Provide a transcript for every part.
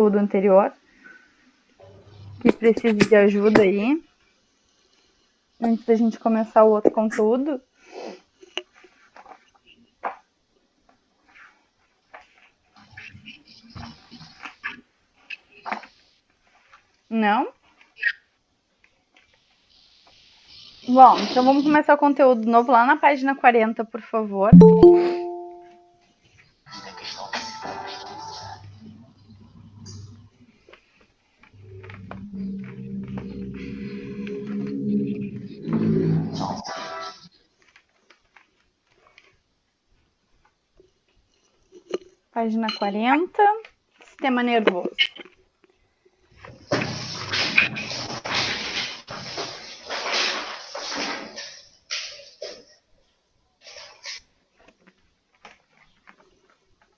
conteúdo anterior, que precise de ajuda aí, antes da gente começar o outro conteúdo. Não? Bom, então vamos começar o conteúdo novo lá na página 40, por favor. Página 40, sistema nervoso.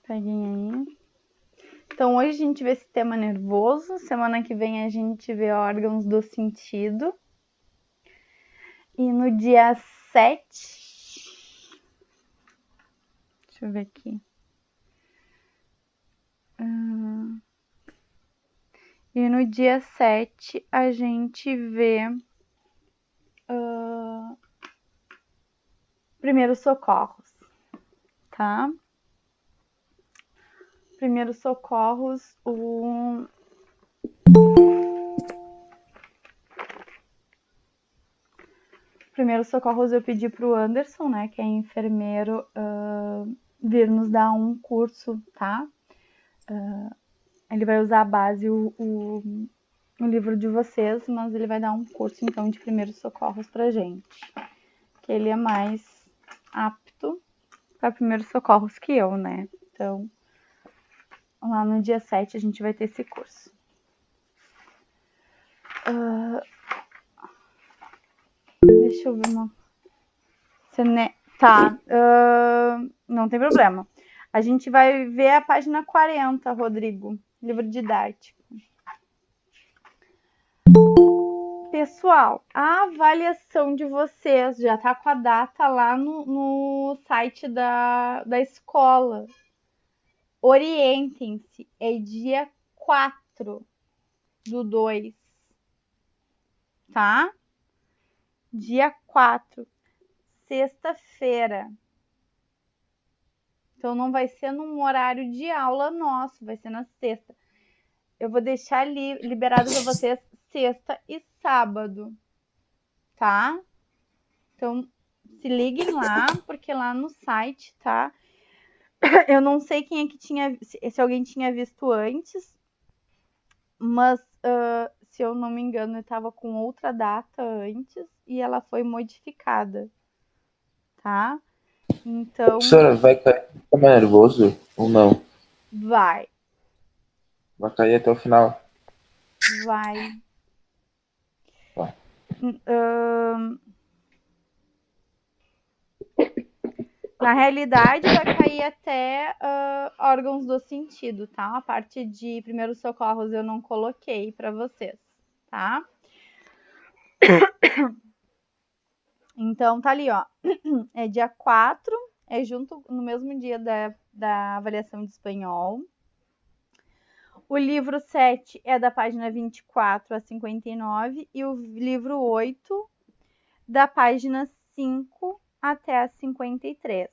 Peguem aí. Então, hoje a gente vê sistema nervoso, semana que vem a gente vê órgãos do sentido. E no dia 7... Deixa eu ver aqui. E no dia 7 a gente vê primeiros socorros, tá? Primeiros socorros, primeiros socorros eu pedi pro Anderson, né, que é enfermeiro, vir nos dar um curso, tá? Ele vai usar a base, o livro de vocês, mas ele vai dar um curso, então, de primeiros socorros pra gente. Que ele é mais apto para primeiros socorros que eu, né? Então, lá no dia 7 a gente vai ter esse curso. Deixa eu ver uma... Tá, não tem problema. A gente vai ver a página 40, Rodrigo, livro didático. Pessoal, a avaliação de vocês já tá com a data lá no site da escola. Orientem-se, é dia 4/2, tá? Dia 4, sexta-feira. Então não vai ser num horário de aula nosso, vai ser na sexta. Eu vou deixar liberado para vocês sexta e sábado, tá? Então se liguem lá, porque lá no site, tá? Eu não sei quem é que tinha, se alguém tinha visto antes, mas se eu não me engano, eu estava com outra data antes e ela foi modificada, tá? Então. Professora, vai cair o sistema nervoso ou não? Vai. Vai cair até o final. Vai. Tá. Na realidade, vai cair até órgãos do sentido, tá? A parte de primeiros socorros eu não coloquei para vocês, tá? Então, tá ali, ó. É dia 4, é junto no mesmo dia da avaliação de espanhol. O livro 7 é da página 24 a 59 e o livro 8 da página 5 até a 53.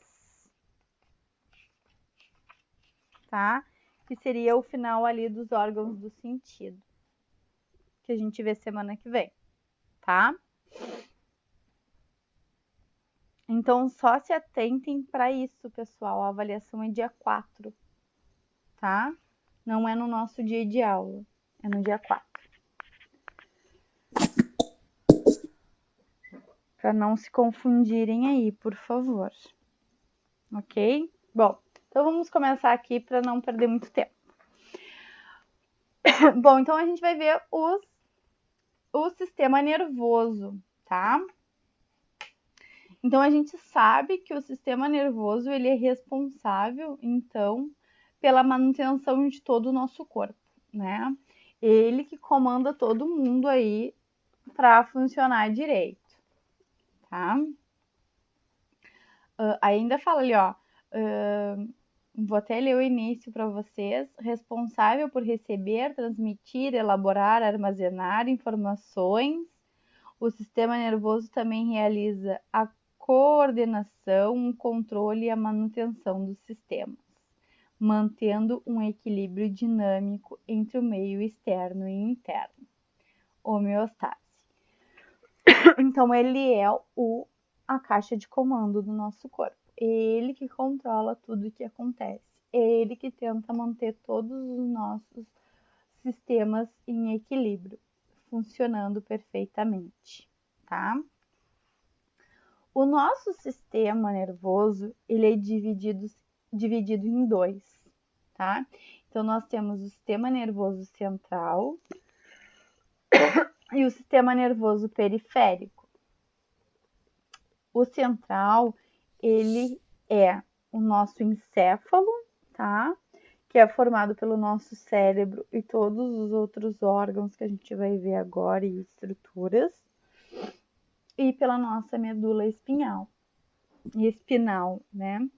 Tá? Que seria o final ali dos órgãos do sentido. Que a gente vê semana que vem, tá? Então, só se atentem para isso, pessoal. A avaliação é dia 4, tá? Não é no nosso dia de aula, é no dia 4. Para não se confundirem aí, por favor. Ok? Bom, então vamos começar aqui para não perder muito tempo. Bom, então a gente vai ver o sistema nervoso, tá? Então a gente sabe que o sistema nervoso ele é responsável, então, pela manutenção de todo o nosso corpo, né? Ele que comanda todo mundo aí para funcionar direito, tá? Ainda fala ali, ó, vou até ler o início para vocês. Responsável por receber, transmitir, elaborar, armazenar informações. O sistema nervoso também realiza a coordenação, o controle e a manutenção dos sistemas, mantendo um equilíbrio dinâmico entre o meio externo e interno. Homeostase. Então, ele é a caixa de comando do nosso corpo. É ele que controla tudo o que acontece. É ele que tenta manter todos os nossos sistemas em equilíbrio, funcionando perfeitamente, tá? O nosso sistema nervoso, ele é dividido em dois, tá? Então, nós temos o sistema nervoso central e o sistema nervoso periférico. O central, ele é o nosso encéfalo, tá? Que é formado pelo nosso cérebro e todos os outros órgãos que a gente vai ver agora e estruturas. E pela nossa medula espinhal, né?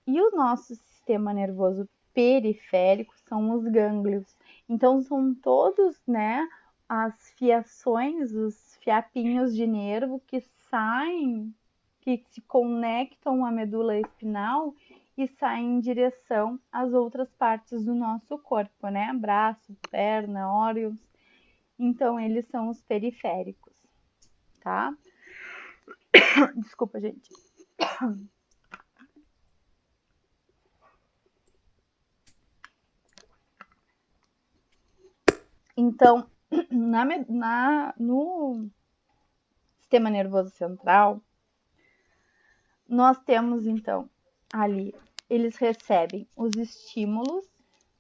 E o nosso sistema nervoso periférico são os gânglios. Então, são todos, né, as fiações, os fiapinhos de nervo que saem, que se conectam à medula espinal e saem em direção às outras partes do nosso corpo, né? Braço, perna, órgãos. Então, eles são os periféricos, tá? Desculpa, gente. Então, no sistema nervoso central, nós temos, então, ali, eles recebem os estímulos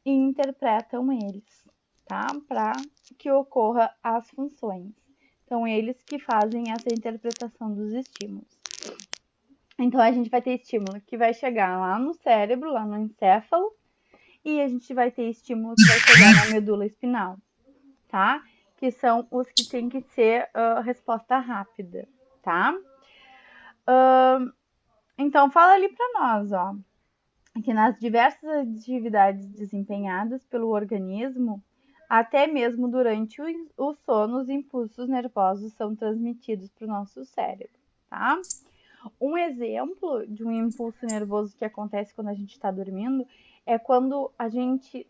e interpretam eles, tá? Para que ocorra as funções. Então, eles que fazem essa interpretação dos estímulos. Então, a gente vai ter estímulo que vai chegar lá no cérebro, lá no encéfalo, e a gente vai ter estímulo que vai chegar na medula espinal, tá? Que são os que tem que ser resposta rápida, tá? Então, fala ali para nós, ó, que nas diversas atividades desempenhadas pelo organismo, até mesmo durante o sono, os impulsos nervosos são transmitidos para o nosso cérebro, tá? Um exemplo de um impulso nervoso que acontece quando a gente está dormindo é quando a gente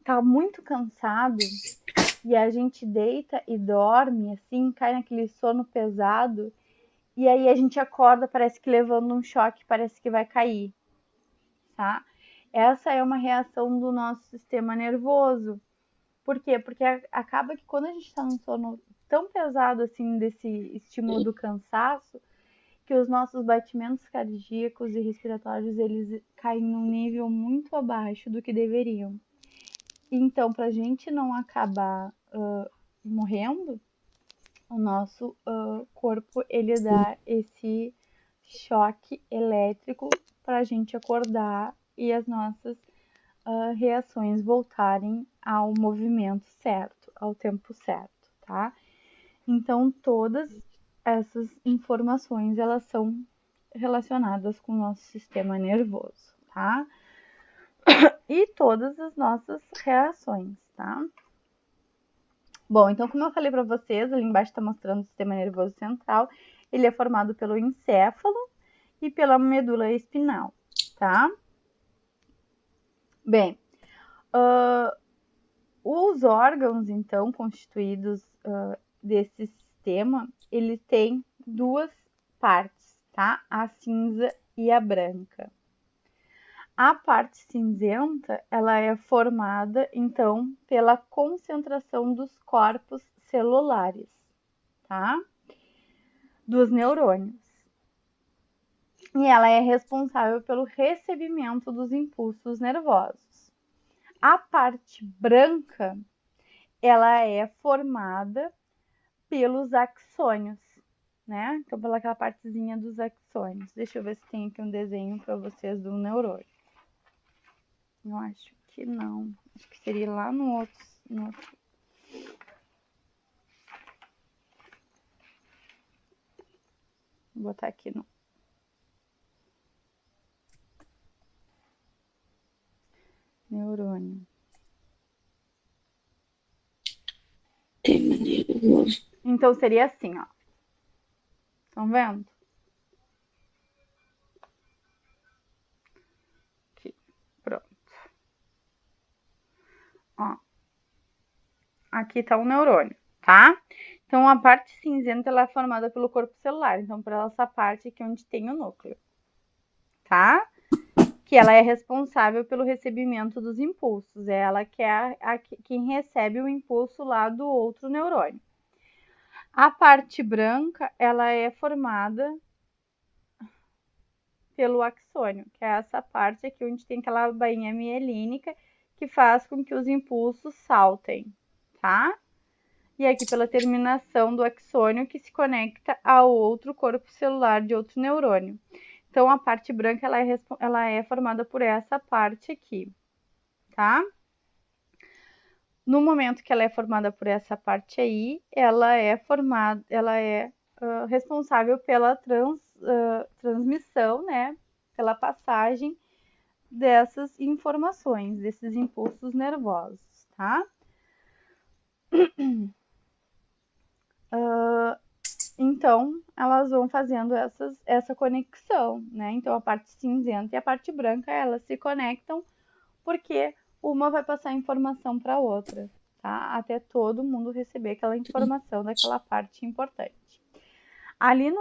tá muito cansado e a gente deita e dorme, assim, cai naquele sono pesado, e aí a gente acorda, parece que levando um choque, parece que vai cair, tá? Essa é uma reação do nosso sistema nervoso. Por quê? Porque acaba que quando a gente está num sono tão pesado, assim, desse estímulo do cansaço, que os nossos batimentos cardíacos e respiratórios, eles caem num nível muito abaixo do que deveriam. Então, para a gente não acabar morrendo, o nosso corpo, ele dá esse choque elétrico para a gente acordar e as nossas reações voltarem ao movimento certo, ao tempo certo, tá? Então, todas essas informações, elas são relacionadas com o nosso sistema nervoso, tá? E todas as nossas reações, tá? Bom, então como eu falei para vocês, ali embaixo está mostrando o sistema nervoso central. Ele é formado pelo encéfalo e pela medula espinal, tá? Bem, os órgãos, então, constituídos desse sistema, eles têm duas partes, tá? A cinza e a branca. A parte cinzenta, ela é formada, então, pela concentração dos corpos celulares, tá? Dos neurônios. E ela é responsável pelo recebimento dos impulsos nervosos. A parte branca, ela é formada pelos axônios, né? Então, pelaquela partezinha dos axônios. Deixa eu ver se tem aqui um desenho para vocês do neurônio. Eu acho que não. Acho que seria lá no outro. Vou botar aqui no. neurônio. Tema nervoso. Então, seria assim, ó. Estão vendo? Aqui, pronto. Ó. Aqui tá um neurônio, tá? Então, a parte cinzenta, ela é formada pelo corpo celular. Então, por essa parte aqui onde tem o núcleo, tá? Que ela é responsável pelo recebimento dos impulsos. É ela que é quem recebe o impulso lá do outro neurônio. A parte branca, ela é formada pelo axônio, que é essa parte aqui onde tem aquela bainha mielínica que faz com que os impulsos saltem, tá? E aqui pela terminação do axônio que se conecta ao outro corpo celular de outro neurônio. Então, a parte branca ela é formada por essa parte aqui, tá? No momento que ela é formada por essa parte aí, ela é responsável pela transmissão, né? Pela passagem dessas informações, desses impulsos nervosos, tá? Então, elas vão fazendo essa conexão, né? Então, a parte cinzenta e a parte branca, elas se conectam porque uma vai passar informação para a outra, tá? Até todo mundo receber aquela informação daquela parte importante. Ali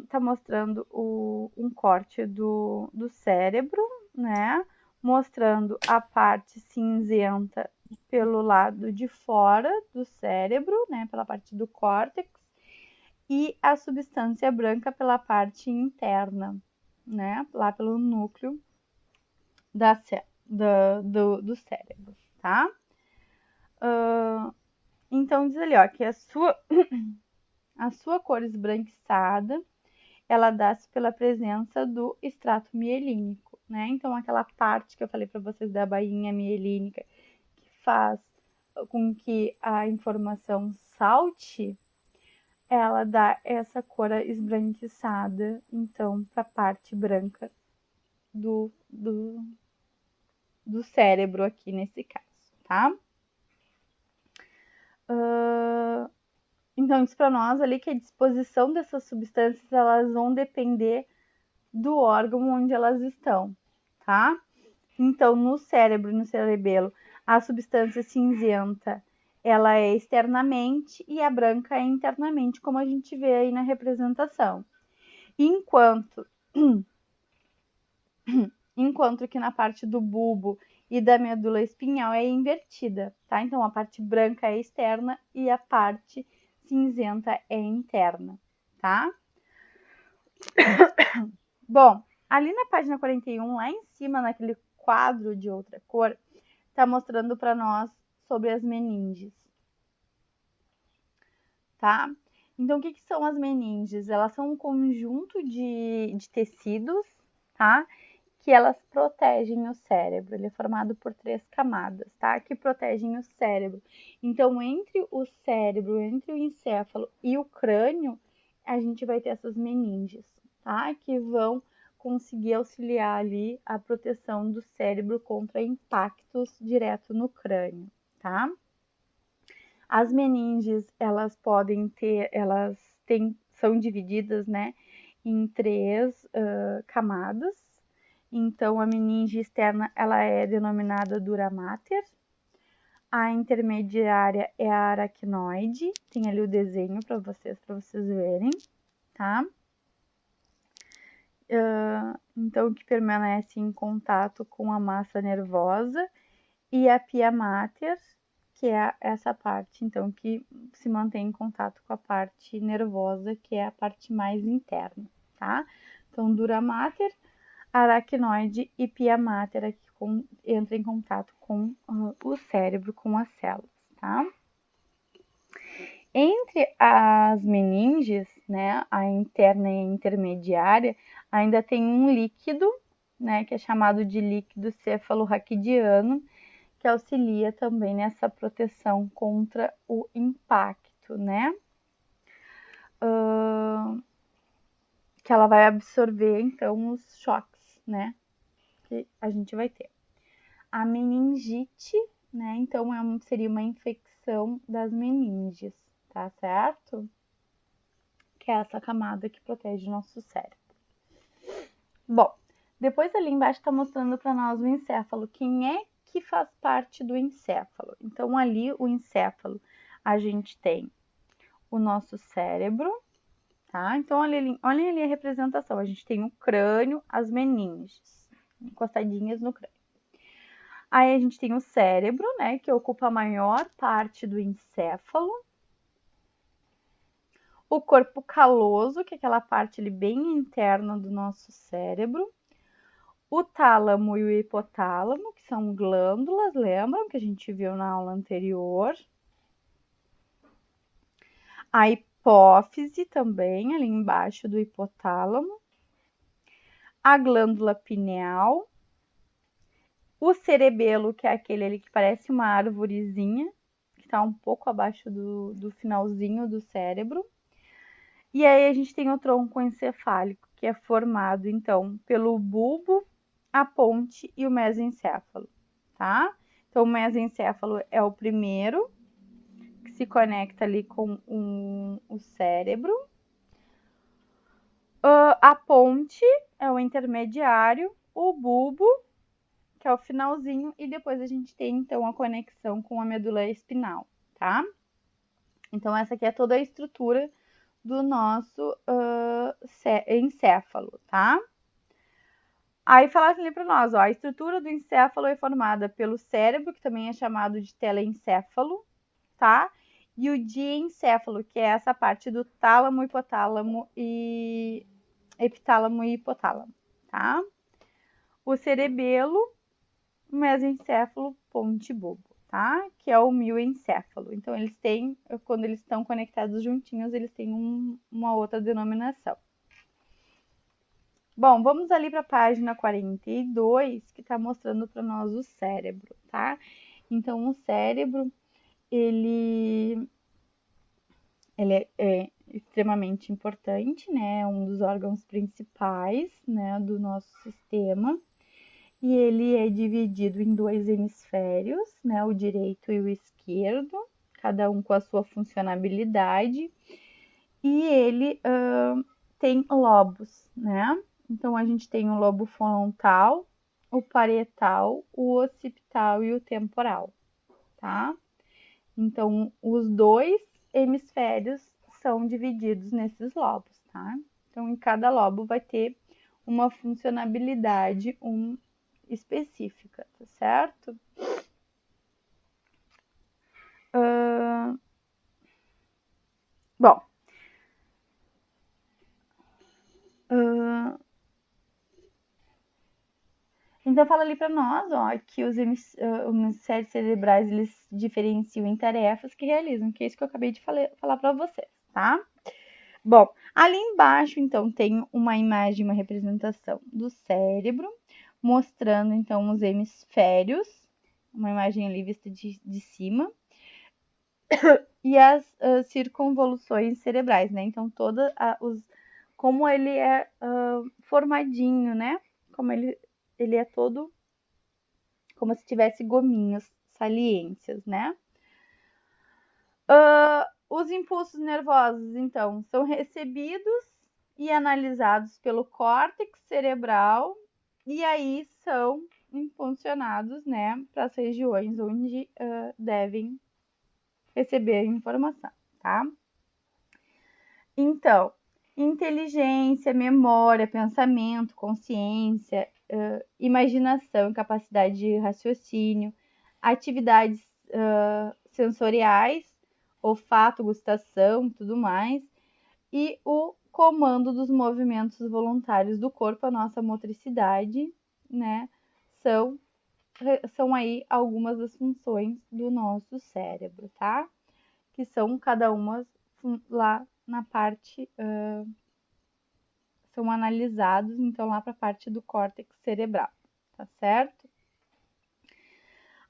tá mostrando um corte do cérebro, né? Mostrando a parte cinzenta pelo lado de fora do cérebro, né? Pela parte do córtex, e a substância branca pela parte interna, né? Lá pelo núcleo do cérebro, tá? Então diz ali, ó, que a sua cor esbranquiçada, ela dá-se pela presença do extrato mielínico, né? Então aquela parte que eu falei para vocês da bainha mielínica que faz com que a informação salte, ela dá essa cor esbranquiçada, então, para a parte branca do cérebro aqui nesse caso, tá? Então, isso para nós ali que a disposição dessas substâncias, elas vão depender do órgão onde elas estão, tá? Então, no cérebro, no cerebelo, a substância cinzenta, ela é externamente e a branca é internamente, como a gente vê aí na representação. Enquanto que na parte do bulbo e da medula espinhal é invertida, tá? Então, a parte branca é externa e a parte cinzenta é interna, tá? Bom, ali na página 41, lá em cima, naquele quadro de outra cor, tá mostrando para nós sobre as meninges, tá? Então, o que são as meninges? Elas são um conjunto de tecidos, tá? Que elas protegem o cérebro. Ele é formado por 3 camadas, tá? Que protegem o cérebro. Então, entre o cérebro, entre o encéfalo e o crânio, a gente vai ter essas meninges, tá? Que vão conseguir auxiliar ali a proteção do cérebro contra impactos direto no crânio, tá? As meninges, são divididas, né, em 3 camadas. Então, a meninge externa, ela é denominada dura mater. A intermediária é a aracnoide. Tem ali o desenho para vocês verem, tá? Então, que permanece em contato com a massa nervosa. E a pia mater, que é essa parte, então, que se mantém em contato com a parte nervosa, que é a parte mais interna, tá? Então, dura mater, aracnoide e pia mater aqui entra em contato com o cérebro, com as células, tá? Entre as meninges, né, a interna e a intermediária, ainda tem um líquido, né, que é chamado de líquido cefalorraquidiano, que auxilia também nessa proteção contra o impacto, né? Que ela vai absorver, então, os choques, né? Que a gente vai ter. a meningite, né? Então, seria uma infecção das meninges, tá certo? Que é essa camada que protege o nosso cérebro. Bom, depois ali embaixo está mostrando para nós o encéfalo. Quem é que faz parte do encéfalo? Então, ali o encéfalo, a gente tem o nosso cérebro, tá? Então, olhem ali a representação. A gente tem o crânio, as meninges, encostadinhas no crânio. Aí a gente tem o cérebro, né, que ocupa a maior parte do encéfalo. O corpo caloso, que é aquela parte ali bem interna do nosso cérebro. O tálamo e o hipotálamo, que são glândulas, lembram que a gente viu na aula anterior? A hipófise também, ali embaixo do hipotálamo. A glândula pineal. O cerebelo, que é aquele ali que parece uma arvorezinha, que está um pouco abaixo do finalzinho do cérebro. E aí a gente tem o tronco encefálico, que é formado, então, pelo bulbo, a ponte e o mesencéfalo, tá? Então, o mesencéfalo é o primeiro, que se conecta ali com o cérebro. A ponte é o intermediário, o bulbo, que é o finalzinho, e depois a gente tem, então, a conexão com a medula espinal, tá? Então, essa aqui é toda a estrutura do nosso encéfalo, tá? Aí falaram ali para nós, ó, a estrutura do encéfalo é formada pelo cérebro, que também é chamado de telencéfalo, tá? E o diencéfalo, que é essa parte do tálamo, hipotálamo e epitálamo e hipotálamo, tá? O cerebelo, mesencéfalo, ponte bulbo, tá? Que é o mioencéfalo. Então, eles têm, quando eles estão conectados juntinhos, eles têm uma outra denominação. Bom, vamos ali para a página 42, que está mostrando para nós o cérebro, tá? Então, o cérebro, ele é extremamente importante, né? É um dos órgãos principais, né, do nosso sistema. E ele é dividido em dois hemisférios, né? O direito e o esquerdo, cada um com a sua funcionalidade. E ele tem lobos, né? Então, a gente tem o lobo frontal, o parietal, o occipital e o temporal, tá? Então, os dois hemisférios são divididos nesses lobos, tá? Então, em cada lobo vai ter uma funcionalidade específica, tá certo? Bom, então fala ali para nós, ó, que os hemisférios cerebrais eles diferenciam em tarefas que realizam, que é isso que eu acabei de falar para vocês, tá? Bom, ali embaixo então tem uma imagem, uma representação do cérebro, mostrando então os hemisférios, uma imagem ali vista de cima, e as circunvoluções cerebrais, né? Então como ele é formadinho, né? Como ele é todo como se tivesse gominhos, saliências, né? Os impulsos nervosos, então, são recebidos e analisados pelo córtex cerebral e aí são impulsionados, né, para as regiões onde devem receber a informação, tá? Então, inteligência, memória, pensamento, consciência, imaginação, capacidade de raciocínio, atividades sensoriais, olfato, gustação, tudo mais, e o comando dos movimentos voluntários do corpo, a nossa motricidade, né, são aí algumas das funções do nosso cérebro, tá? Que são cada uma lá na parte, são analisados, então, lá para a parte do córtex cerebral, tá certo?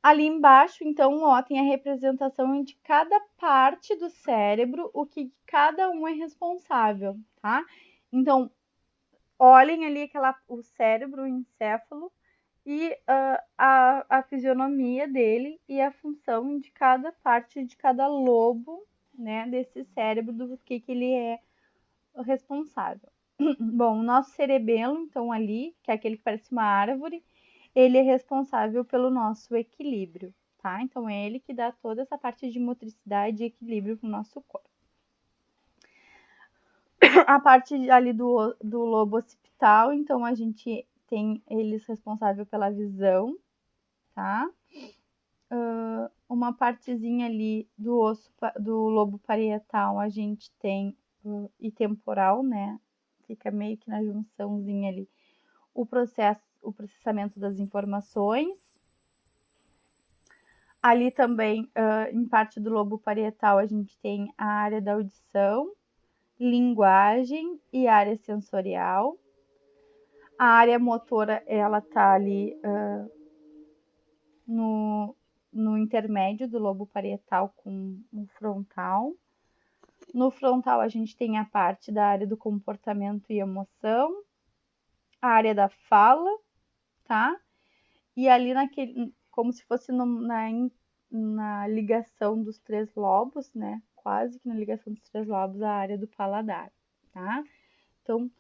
Ali embaixo, então, ó, tem a representação de cada parte do cérebro, o que cada um é responsável, tá? Então, olhem ali o cérebro, o encéfalo, e a fisionomia dele e a função de cada parte de cada lobo, né, desse cérebro, do que ele é responsável. Bom, o nosso cerebelo, então, ali, que é aquele que parece uma árvore, ele é responsável pelo nosso equilíbrio, tá? Então, é ele que dá toda essa parte de motricidade e equilíbrio pro nosso corpo. A parte ali do lobo occipital, então, a gente tem eles responsáveis pela visão, tá? Uma partezinha ali do osso do lobo parietal, a gente tem e temporal, né? Fica meio que na junçãozinha ali o processamento das informações. Ali também, em parte do lobo parietal, a gente tem a área da audição, linguagem e área sensorial. A área motora, ela tá ali no intermédio do lobo parietal com o frontal. No frontal, a gente tem a parte da área do comportamento e emoção, a área da fala, tá? E ali como se fosse na ligação dos três lobos, né? Quase que na ligação dos três lobos, a área do paladar, tá? Então,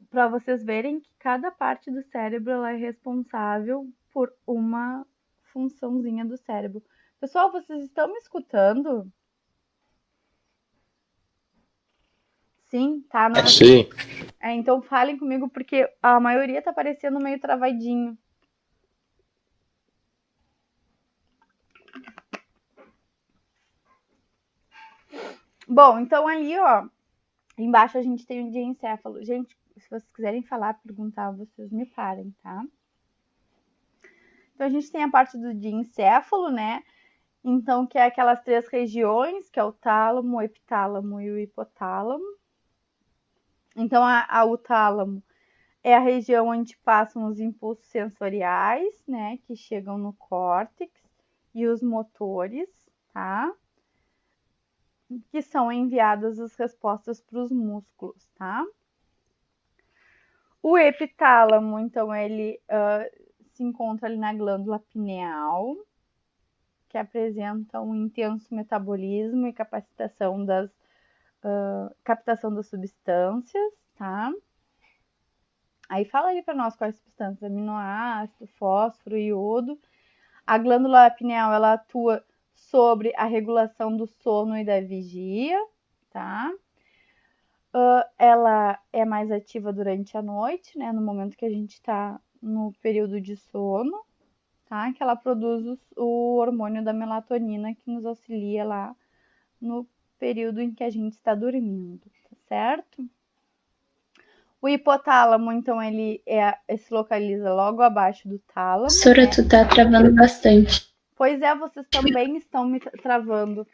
para vocês verem que cada parte do cérebro ela é responsável por uma funçãozinha do cérebro. Pessoal, vocês estão me escutando? Sim, tá? Sim. Então falem comigo, porque a maioria tá parecendo meio travadinho. Bom, então aí, ó, embaixo a gente tem o diencéfalo. Gente, se vocês quiserem falar, perguntar, vocês me parem, tá? Então a gente tem a parte do diencéfalo, né? Então, que é aquelas três regiões, que é o tálamo, o epitálamo e o hipotálamo. Então, o tálamo é a região onde passam os impulsos sensoriais, né? Que chegam no córtex, e os motores, tá? Que são enviadas as respostas para os músculos, tá? O epitálamo, então, ele se encontra ali na glândula pineal, que apresenta um intenso metabolismo e captação das substâncias, tá? Aí fala aí para nós quais substâncias: aminoácido, fósforo, iodo. A glândula pineal, ela atua sobre a regulação do sono e da vigia, tá? Ela é mais ativa durante a noite, né? No momento que a gente está no período de sono, tá? Que ela produz o hormônio da melatonina, que nos auxilia lá no período em que a gente está dormindo, tá certo? O hipotálamo, então, ele se localiza logo abaixo do tálamo. Sora, né? tu tá travando bastante. Pois é, vocês também estão me travando.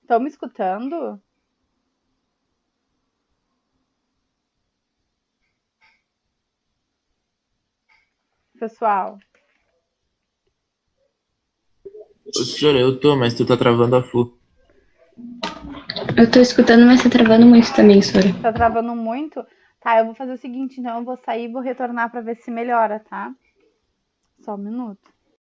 Estão me escutando? Pessoal, Senhora, eu tô, mas tu tá travando a full. Eu tô escutando, mas tá travando muito também, Sora. tá travando muito? Tá, eu vou fazer o seguinte, então eu vou sair e vou retornar para ver se melhora, tá? Só um minuto.